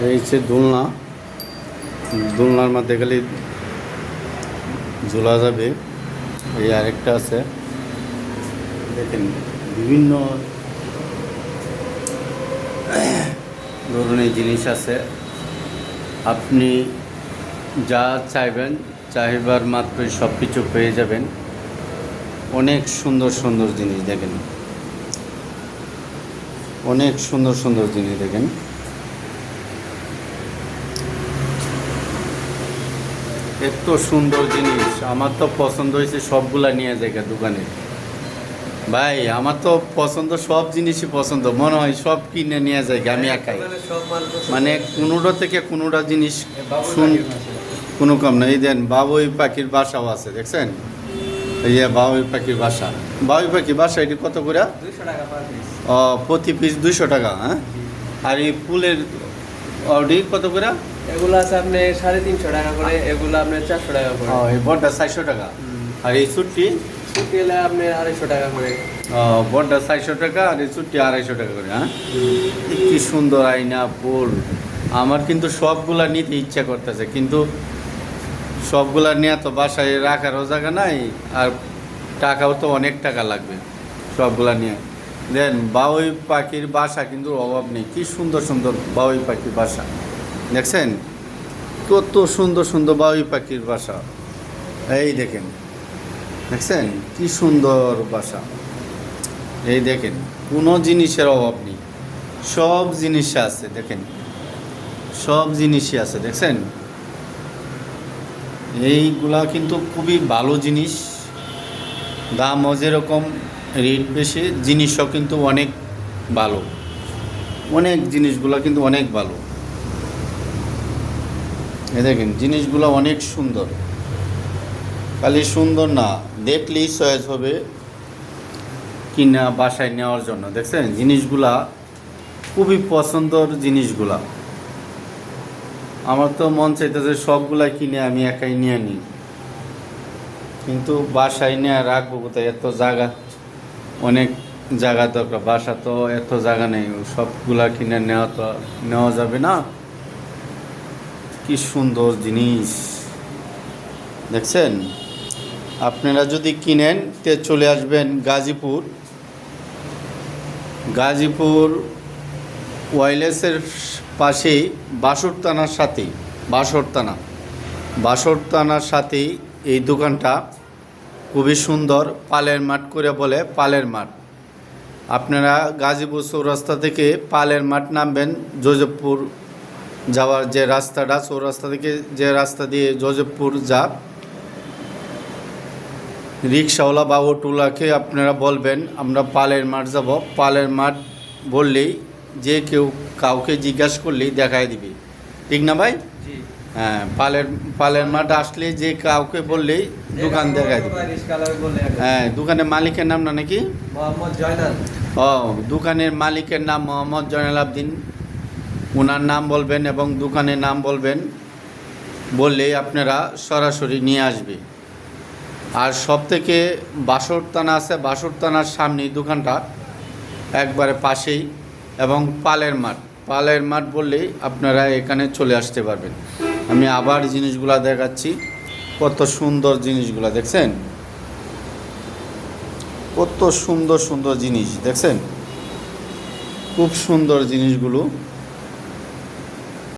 এই হচ্ছে দোলনা। দোলনার মধ্যে খালি ঝোলা যাবে। এই আরেকটা আছে, দেখেন বিভিন্ন ধরনের জিনিস আছে। আপনি যা চাইবেন চাইবার মাত্রই সব কিছু পেয়ে যাবেন। অনেক সুন্দর সুন্দর জিনিস দেখেন, অনেক সুন্দর সুন্দর জিনিস দেখেন। এত সুন্দর জিনিস, আমার তো পছন্দ হয়েছে, সবগুলা নিয়ে যায় দোকানে। ভাই আমার তো পছন্দ, সব জিনিসই পছন্দ, মনে হয় সব কিনে নিয়ে যায় আমি একাই। মানে কোনোটা থেকে কোনোটা জিনিস শুন কোনো কম না। এই দেন বাবুই পাখির বাসাও আছে, দেখছেন? এই যে বাবুই পাখির বাসা, বাবুই পাখির বাসা এটি কত করে? 200 টাকা পার পিস। প্রতি পিস 200 টাকা। হ্যাঁ, আর এই ফুলের অডি কত করে? এগুলো আছে আপনি 350 টাকা করে, এগুলো আপনার 400 টাকা করে। এই বড়টা 400 টাকা। আর এই চুট্টি? ছুটি এলে আপনি 250 টাকা করে। বড়টা 400 টাকা আর এই চুট্টি 250 টাকা করে। হ্যাঁ, কি সুন্দর আয়না ফুল। আমার কিন্তু সবগুলা নিতে ইচ্ছা করতেছে, কিন্তু সবগুলা নিয়ে তো বাসায় রাখারও জায়গা নাই, আর টাকাও তো অনেক টাকা লাগবে সবগুলা নিয়ে। দেন বাবুই পাখির বাসা কিন্তু অভাব নেই, কি সুন্দর সুন্দর বাবুই পাখির বাসা দেখছেন? কত সুন্দর সুন্দর বাবুই পাখির বাসা। এই দেখেন, দেখছেন কি সুন্দর বাসা। এই দেখেন, কোনো জিনিসের অভাব নেই, সব জিনিস আছে দেখেন, সব জিনিসই আছে দেখছেন। এইগুলা কিন্তু খুবই ভালো জিনিস, দামও যেরকম, রেট বেশি, জিনিসও কিন্তু অনেক ভালো, অনেক জিনিসগুলো কিন্তু অনেক ভালো। এই দেখেন জিনিসগুলো অনেক সুন্দর, খালি সুন্দর না, দেখলেই চয়েস হবে কিনা বাসায় নেওয়ার জন্য। দেখছেন জিনিসগুলা খুবই পছন্দের জিনিসগুলা। আমার তো মন চাইতেছে সবগুলা কিনে আমি একাই নিয়ে নিই, কিন্তু বাসায় নিয়ে রাখবো কোথায়? এত জায়গা, অনেক জায়গা দরকার, বাসা তো এত জায়গা নেই, সবগুলা কিনে নেওয়া যাবে না। কি সুন্দর জিনিস দেখছেন। আপনারা যদি কিনেন তে চলে আসবেন গাজীপুর, গাজীপুর ওয়াইলেসের পাশেই বাসরতানার সাথেই, বাসরতানার সাথেই এই দোকানটা। খুবই সুন্দর, পালের মাঠ করে বলে, পালের মাঠ। আপনারা গাজীপুর চৌরাস্তা থেকে পালের মাঠ নামবেন, যোজপুর যাওয়ার যে রাস্তাটা, চৌরাস্তা থেকে যে রাস্তা দিয়ে যোজপুর যা, রিক্সাওয়ালা বা অটোওয়ালাকে আপনারা বলবেন আমরা পালের মাঠ যাব। পালের মাঠ বললেই যে কেউ কাউকে জিজ্ঞাসা করলেই দেখায় দিবে, ঠিক না ভাই? জি হ্যাঁ, পালের মাঠ আসলে যে কাউকে বললেই দোকান দেখায় দিবে। হ্যাঁ, দোকানের মালিকের নাম না নাকি? মোহাম্মদ জয়নাল। দোকানের মালিকের নাম মোহাম্মদ জয়নাল আবদিন। ওনার নাম বলবেন এবং দোকানের নাম বলবেন, বললেই আপনারা সরাসরি নিয়ে আসবে। আর সব থেকে বাসরতানা আছে, বাসরতানার সামনেই দোকানটা, একবারে পাশেই, এবং পালের মাঠ বললেই আপনারা এখানে চলে আসতে পারবেন। আমি আবার জিনিসগুলা দেখাচ্ছি, কত সুন্দর জিনিসগুলা দেখছেন, কত সুন্দর সুন্দর জিনিস দেখছেন, খুব সুন্দর জিনিসগুলো।